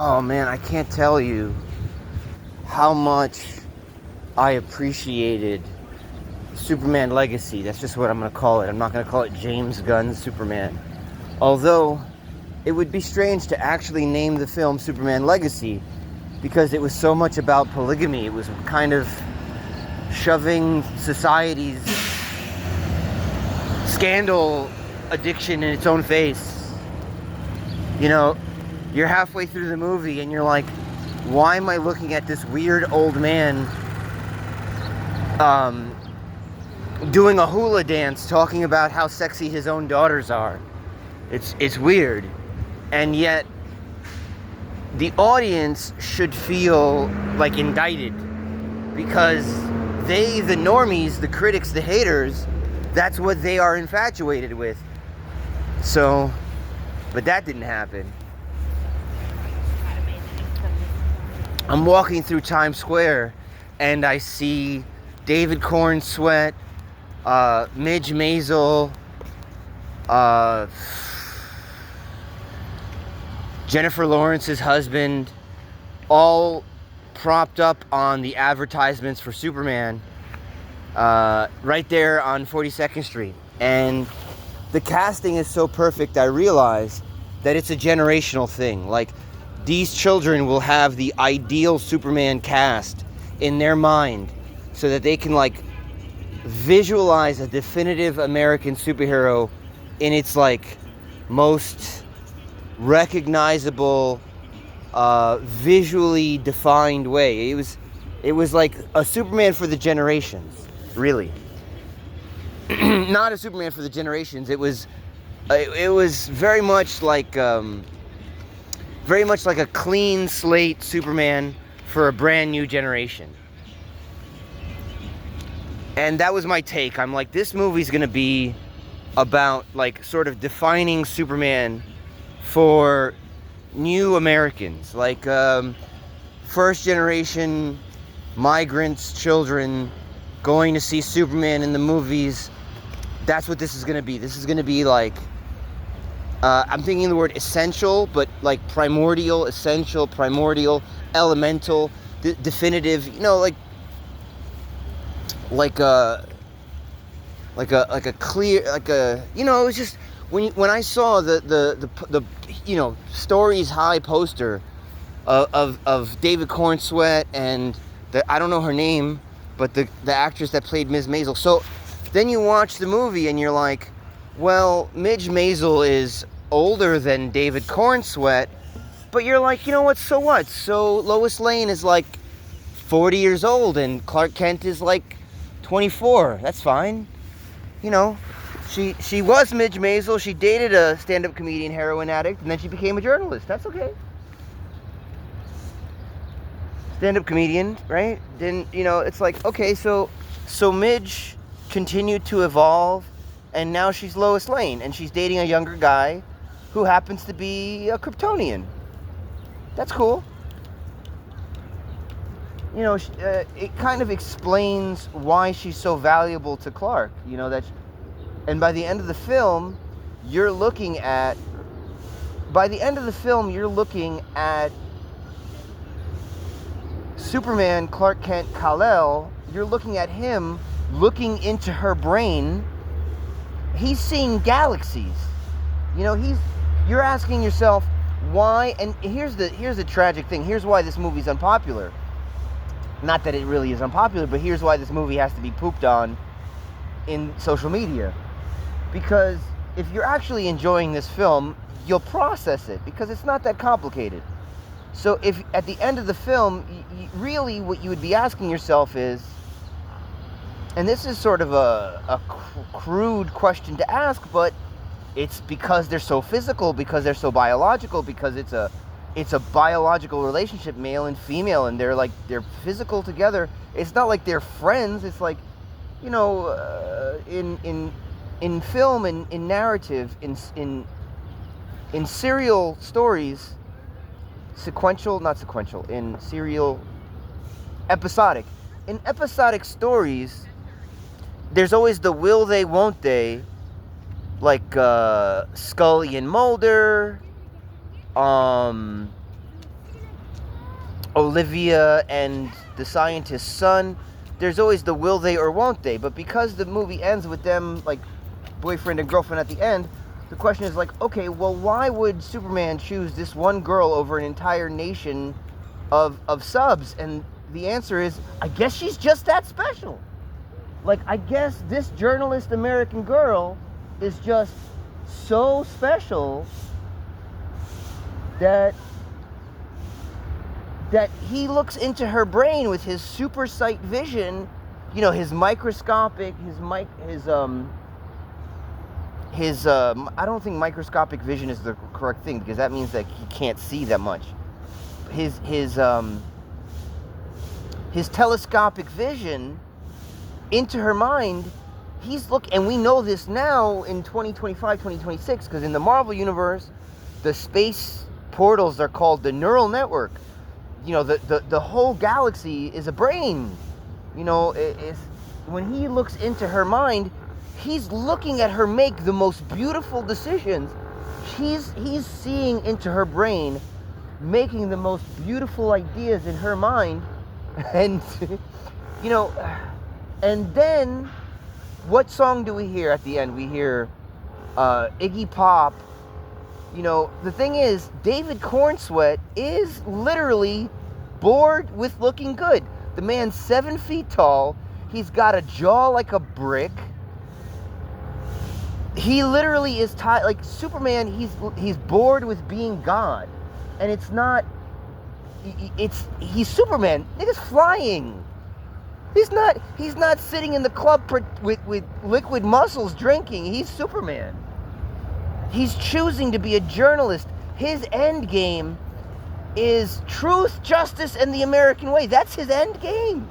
Oh man, I can't tell you how much I appreciated Superman Legacy. That's just what I'm going to call it. I'm not going to call it James Gunn Superman. Although, it would be strange to actually name the film Superman Legacy because it was so much about polygamy. It was kind of shoving society's scandal addiction in its own face. You know, you're halfway through the movie and you're like, why am I looking at this weird old man doing a hula dance talking about how sexy his own daughters are? It's weird. And yet the audience should feel like indicted because they, the normies, the critics, the haters, that's what they are infatuated with. So, but that didn't happen. I'm walking through Times Square and I see David Cornsweet, Midge Maisel, Jennifer Lawrence's husband, all propped up on the advertisements for Superman, right there on 42nd Street. And the casting is so perfect, I realize that it's a generational thing. Like, these children will have the ideal Superman cast in their mind so that they can, like, visualize a definitive American superhero in its, like, most recognizable, visually defined way. It was like a Superman for the generations, really. Not a Superman for the generations. It was very much like a clean slate Superman for a brand new generation. And that was my take. I'm like, this movie's gonna be about, like, sort of defining Superman for new Americans, like first generation migrants, children going to see Superman in the movies. That's what this is going to be. This is going to be like, I'm thinking the word essential, but like primordial, essential, primordial, elemental, definitive, you know, like a clear, like a, you know, it was just, when I saw the you know, Stories High poster of David Cornsweet and I don't know her name, but the actress that played Ms. Maisel. So then you watch the movie and you're like, well, Midge Maisel is older than David Cornsweet, but you're like, you know what? So what? So Lois Lane is like 40 years old and Clark Kent is like 24. That's fine, you know. She was Midge Maisel. She dated a stand-up comedian, heroin addict, and then she became a journalist. That's okay. Stand-up comedian, right? Then, you know, it's like, okay, so Midge continued to evolve, and now she's Lois Lane, and she's dating a younger guy who happens to be a Kryptonian. That's cool. You know, it kind of explains why she's so valuable to Clark. You know, that. And by the end of the film, you're looking at Superman, Clark Kent, Kal-El. You're looking at him looking into her brain. He's seeing galaxies. You know, you're asking yourself why, and here's the tragic thing. Here's why this movie's unpopular. Not that it really is unpopular, but here's why this movie has to be pooped on in social media. Because if you're actually enjoying this film, you'll process it because it's not that complicated. So if at the end of the film, really what you would be asking yourself is, and this is sort of a crude question to ask, but it's because they're so physical, because they're so biological, because it's a biological relationship, male and female, and they're physical together. It's not like they're friends. It's like, you know, in film and in narrative, in serial stories, episodic. In episodic stories, there's always the will they, won't they, like Scully and Mulder, Olivia and the scientist's son, there's always the will they or won't they. But because the movie ends with them, like, boyfriend and girlfriend at the end, the question is like, okay, well, why would Superman choose this one girl over an entire nation of subs? And the answer is, I guess she's just that special. Like, I guess this journalist American girl is just so special that he looks into her brain with his super sight vision, you know, his microscopic, I don't think microscopic vision is the correct thing, because that means that he can't see that much. His telescopic vision into her mind, and we know this now in 2025, 2026, because in the Marvel Universe, the space portals are called the neural network. You know, the whole galaxy is a brain. You know, when he looks into her mind, he's looking at her make the most beautiful decisions. He's seeing into her brain, making the most beautiful ideas in her mind. And, you know, and then, what song do we hear at the end? We hear Iggy Pop. You know, the thing is, David Cornsweet is literally bored with looking good. The man's 7 feet tall. He's got a jaw like a brick. He literally is like Superman. He's bored with being God, and it's not. He's Superman. Nigga's flying. He's not sitting in the club with liquid muscles drinking. He's Superman. He's choosing to be a journalist. His end game is truth, justice, and the American way. That's his end game.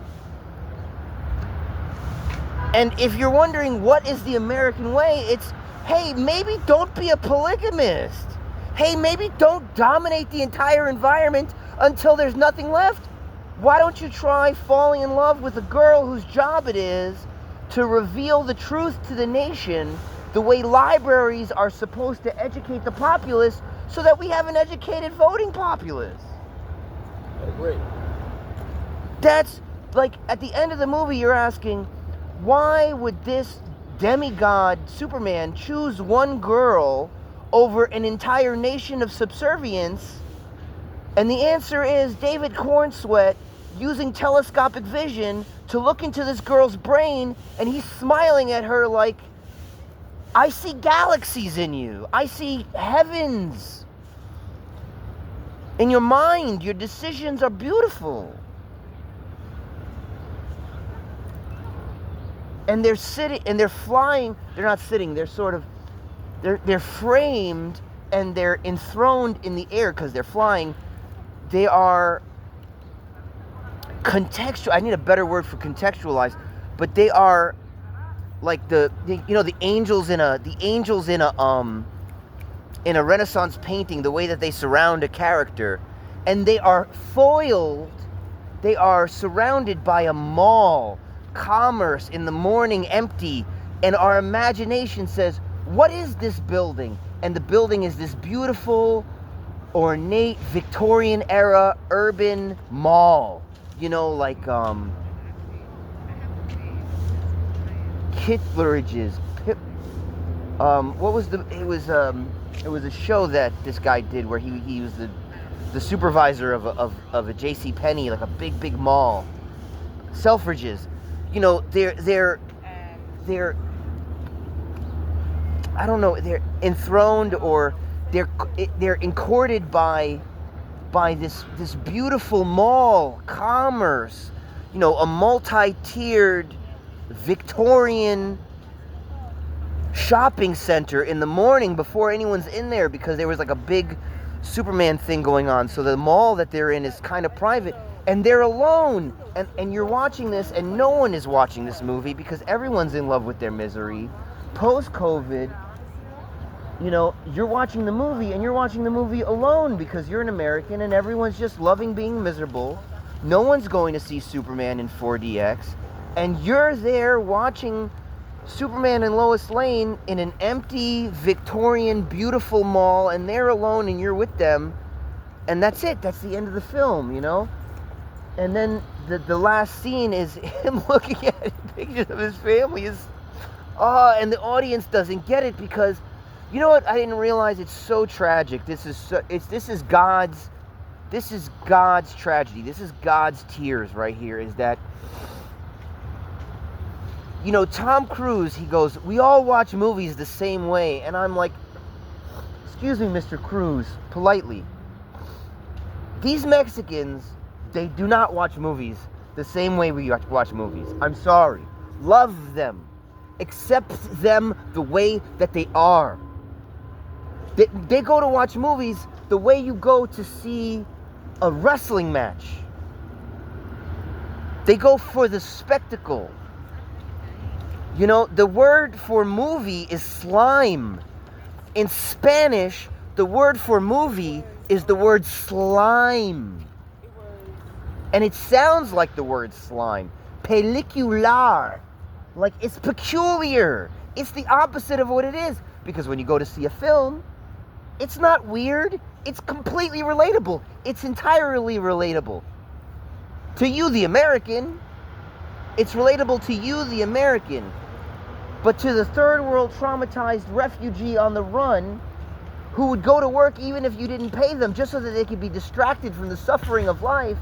And if you're wondering what is the American way, it's, hey, maybe don't be a polygamist. Hey, maybe don't dominate the entire environment until there's nothing left. Why don't you try falling in love with a girl whose job it is to reveal the truth to the nation, the way libraries are supposed to educate the populace, so that we have an educated voting populace. I agree. That's, like, at the end of the movie, you're asking, why would this demigod Superman choose one girl over an entire nation of subservience? And the answer is David Cornsweet using telescopic vision to look into this girl's brain, and he's smiling at her like, I see galaxies in you. I see heavens. In your mind, your decisions are beautiful. And they're sitting, and they're flying. They're not sitting, they're sort of, they're framed, and they're enthroned in the air because they're flying. They are contextual. I need a better word for contextualized, but they are like the angels in a Renaissance painting, the way that they surround a character, and they are foiled. They are surrounded by a mall, commerce in the morning, empty, and our imagination says, what is this building? And the building is this beautiful, ornate, Victorian era urban mall. You know, like Kittleridge's. It was a show that this guy did where he was the supervisor of a J.C. Penney, like a big mall. Selfridges, you know, they're I don't know, they're enthroned, or they're encourted by this beautiful mall, commerce, you know, a multi-tiered Victorian shopping center in the morning before anyone's in there, because there was like a big Superman thing going on. So the mall that they're in is kind of private, and they're alone, and you're watching this, and no one is watching this movie because everyone's in love with their misery. Post-COVID, you know, you're watching the movie, and you're watching the movie alone because you're an American, and everyone's just loving being miserable. No one's going to see Superman in 4DX, and you're there watching Superman and Lois Lane in an empty, Victorian, beautiful mall, and they're alone and you're with them, and that's it. That's the end of the film, you know? And then the last scene is him looking at pictures of his family. And the audience doesn't get it because, you know what? I didn't realize it's so tragic. This is God's tragedy. This is God's tears right here. Is that, you know, Tom Cruise, he goes, we all watch movies the same way. And I'm like, excuse me, Mr. Cruise, politely. These Mexicans, they do not watch movies the same way we watch movies. I'm sorry. Love them. Accept them the way that they are. They go to watch movies the way you go to see a wrestling match. They go for the spectacle. You know, the word for movie is slime. In Spanish, the word for movie is the word slime. And it sounds like the word slime. Pelicular. Like, it's peculiar. It's the opposite of what it is. Because when you go to see a film, it's not weird. It's completely relatable. It's entirely relatable. To you, the American, it's relatable to you, the American. But to the third world traumatized refugee on the run, who would go to work even if you didn't pay them, just so that they could be distracted from the suffering of life,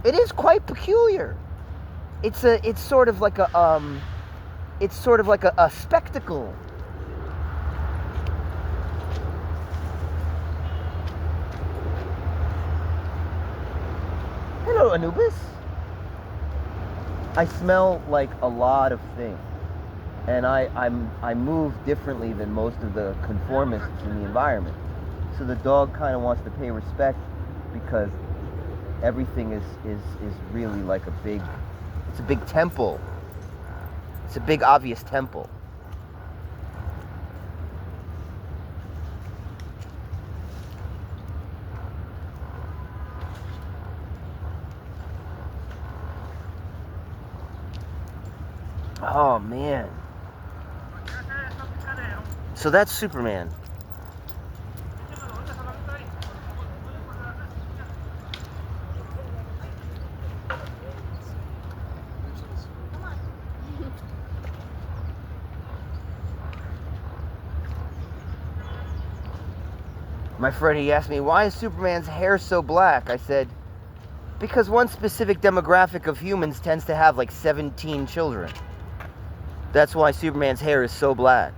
it is quite peculiar. It's sort of like a spectacle. Hello, Anubis. I smell like a lot of things, and I move differently than most of the conformists in the environment. So the dog kind of wants to pay respect because everything is really like it's a big temple. It's a big obvious temple. Oh man. So that's Superman. My friend, he asked me, why is Superman's hair so black? I said, because one specific demographic of humans tends to have like 17 children. That's why Superman's hair is so black.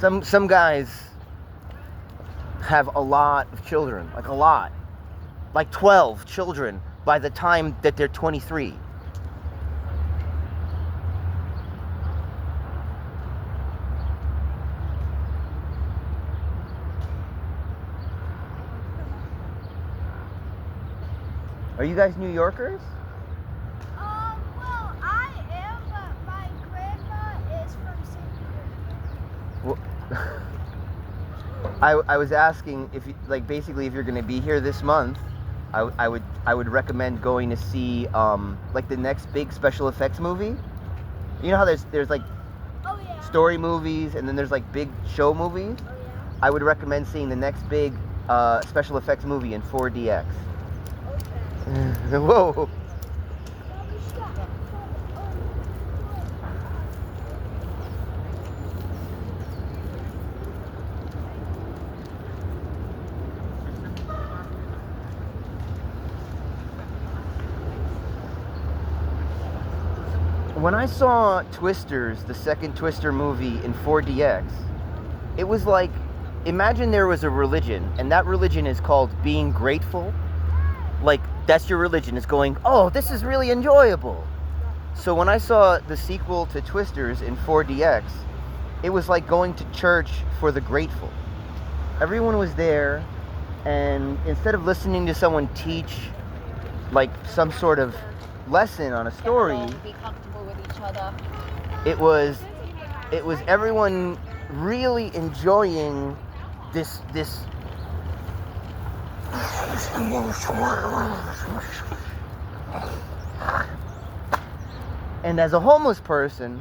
Some guys have a lot of children, like a lot. Like 12 children by the time that they're 23. Are you guys New Yorkers? Well, I am, but my grandma is from St. Petersburg. Well, I was asking if you, like, basically if you're going to be here this month, I would recommend going to see like the next big special effects movie. You know how there's like story movies and then there's like big show movies. Oh, yeah. I would recommend seeing the next big special effects movie in 4DX. Okay. Whoa. When I saw Twisters, the second Twister movie in 4DX, it was like, imagine there was a religion, and that religion is called being grateful. Like, that's your religion, is going, oh, this is really enjoyable. So when I saw the sequel to Twisters in 4DX, it was like going to church for the grateful. Everyone was there, and instead of listening to someone teach, like, some sort of lesson on a story, be comfortable with each other. it was everyone really enjoying this and as a homeless person,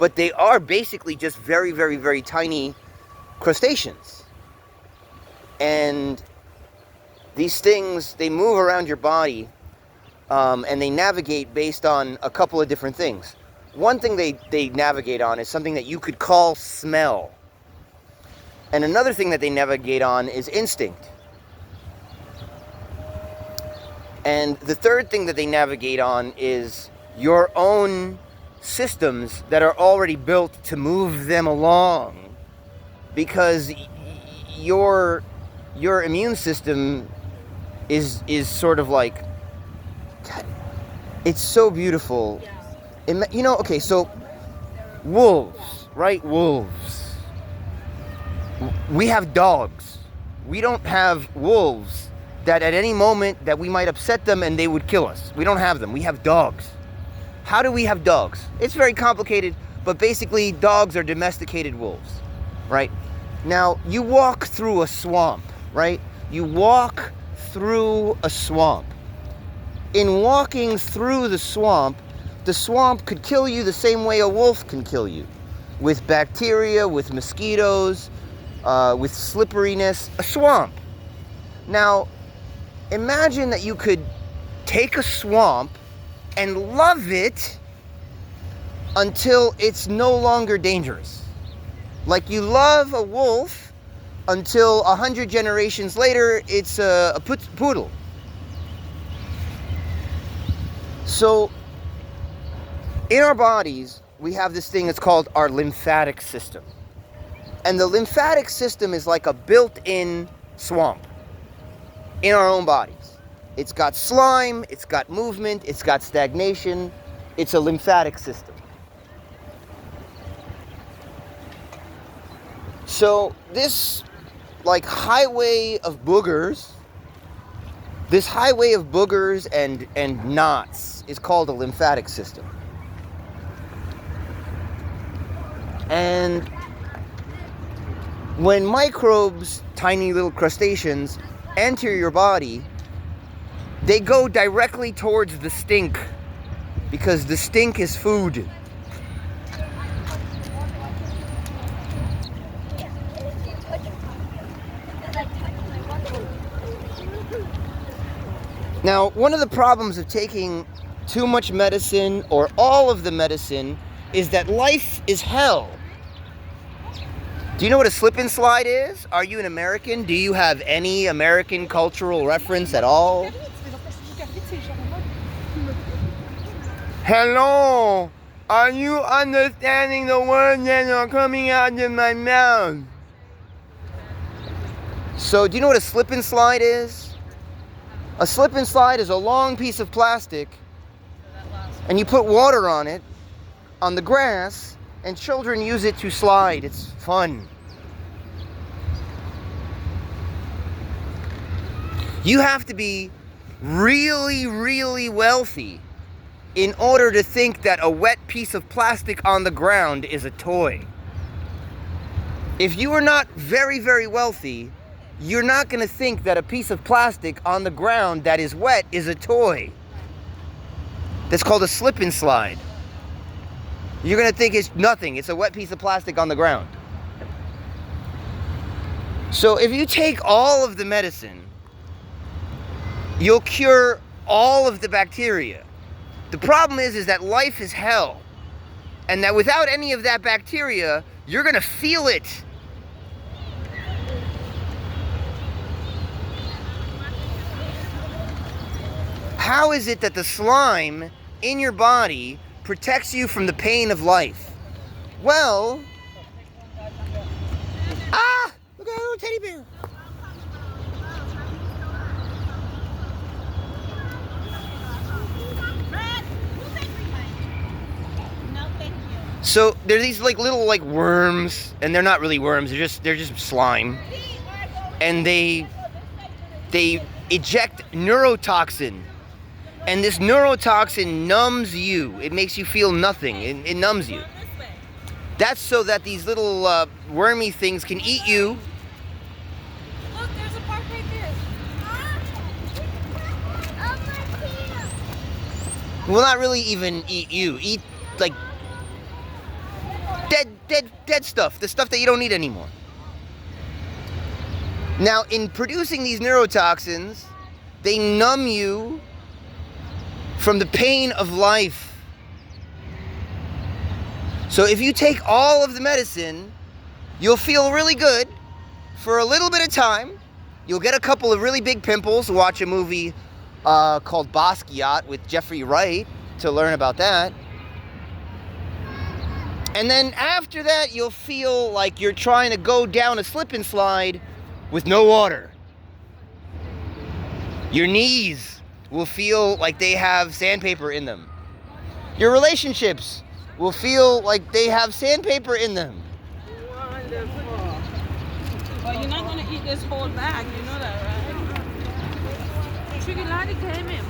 but they are basically just very, very, very tiny crustaceans. And these things, they move around your body, and they navigate based on a couple of different things. One thing they navigate on is something that you could call smell. And another thing that they navigate on is instinct. And the third thing that they navigate on is your own systems that are already built to move them along. Because your immune system is sort of like, God, it's so beautiful. You know, okay, so wolves, right? Wolves. We have dogs. We don't have wolves that at any moment that we might upset them and they would kill us. We don't have them. We have dogs. How do we have dogs? It's very complicated, but basically dogs are domesticated wolves, right? Now, you walk through a swamp, right? You walk through a swamp. In walking through the swamp could kill you the same way a wolf can kill you. With bacteria, with mosquitoes, with slipperiness, a swamp. Now, imagine that you could take a swamp and love it until it's no longer dangerous. Like you love a wolf until 100 generations later, it's a poodle. So, in our bodies, we have this thing that's called our lymphatic system. And the lymphatic system is like a built-in swamp in our own bodies. It's got slime, it's got movement, it's got stagnation. It's a lymphatic system. So this like highway of boogers, and knots is called a lymphatic system. And when microbes, tiny little crustaceans, enter your body, they go directly towards the stink, because the stink is food. Now, one of the problems of taking too much medicine or all of the medicine is that life is hell. Do you know what a slip and slide is? Are you an American? Do you have any American cultural reference at all? Hello, are you understanding the words that are coming out of my mouth? So, do you know what a slip and slide is? A slip and slide is a long piece of plastic, and you put water on it, on the grass, and children use it to slide. It's fun. You have to be really, really wealthy in order to think that a wet piece of plastic on the ground is a toy. If you are not very, very wealthy, you're not going to think that a piece of plastic on the ground that is wet is a toy. That's called a slip and slide. You're going to think it's nothing. It's a wet piece of plastic on the ground. So if you take all of the medicine, you'll cure all of the bacteria. The problem is that life is hell. And that without any of that bacteria, you're going to feel it. How is it that the slime in your body protects you from the pain of life? Well, look at that little teddy bear. So there's these like little like worms, and they're not really worms. They're just slime, and they eject neurotoxin. And this neurotoxin numbs you. It makes you feel nothing. It numbs you. That's so that these little wormy things can eat you. Look, there's a park right there. Will not really even eat you. Eat like Dead stuff. The stuff that you don't need anymore. Now, in producing these neurotoxins, they numb you from the pain of life. So if you take all of the medicine, you'll feel really good for a little bit of time. You'll get a couple of really big pimples. Watch a movie called Basquiat with Jeffrey Wright to learn about that. And then after that, you'll feel like you're trying to go down a slip and slide with no water. Your knees will feel like they have sandpaper in them. Your relationships will feel like they have sandpaper in them. Wonderful. But you're not going to eat this whole bag, you know that, right? Chocolate came in.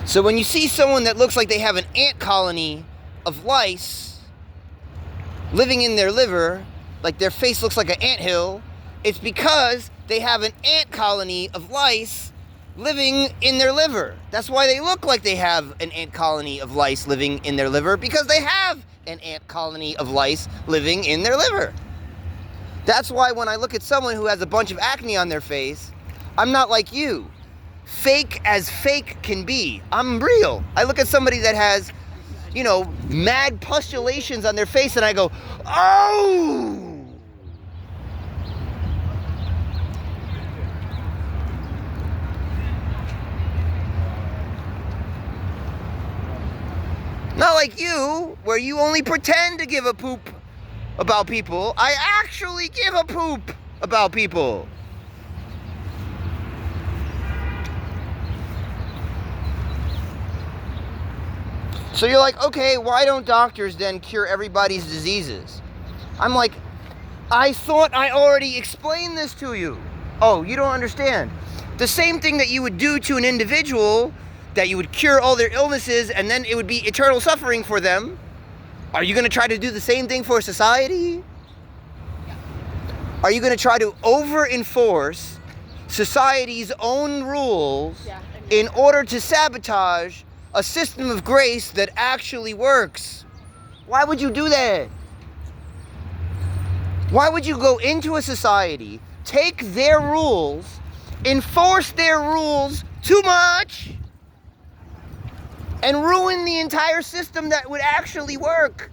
So when you see someone that looks like they have an ant colony of lice living in their liver, like their face looks like an anthill, it's because they have an ant colony of lice living in their liver. That's why they look like they have an ant colony of lice living in their liver, because they have an ant colony of lice living in their liver. That's why when I look at someone who has a bunch of acne on their face, I'm not like you. Fake as fake can be. I'm real. I look at somebody that has, mad pustulations on their face and I go, oh! Not like you, where you only pretend to give a poop about people. I actually give a poop about people. So you're like, okay, why don't doctors then cure everybody's diseases? I'm like, I thought I already explained this to you. Oh, you don't understand. The same thing that you would do to an individual, that you would cure all their illnesses and then it would be eternal suffering for them. Are you going to try to do the same thing for society? Are you going to try to over-enforce society's own rules in order to sabotage a system of grace that actually works? Why would you do that? Why would you go into a society, take their rules, enforce their rules too much, and ruin the entire system that would actually work?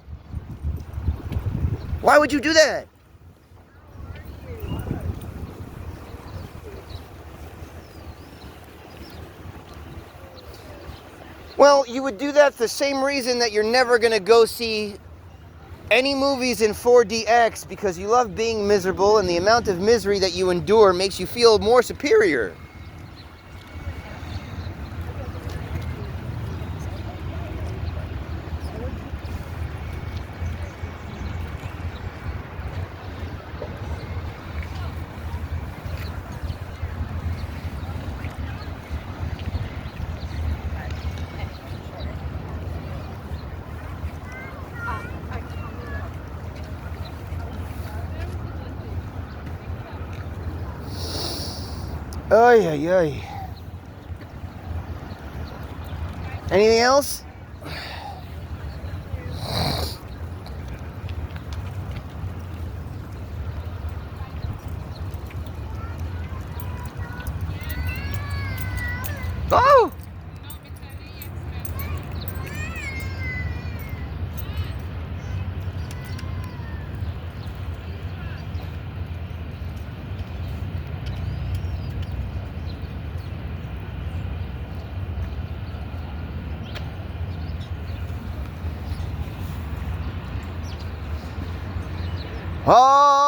Why would you do that? Well, you would do that for the same reason that you're never going to go see any movies in 4DX, because you love being miserable and the amount of misery that you endure makes you feel more superior. Ay, ay, ay. Anything else? Oh! Oh!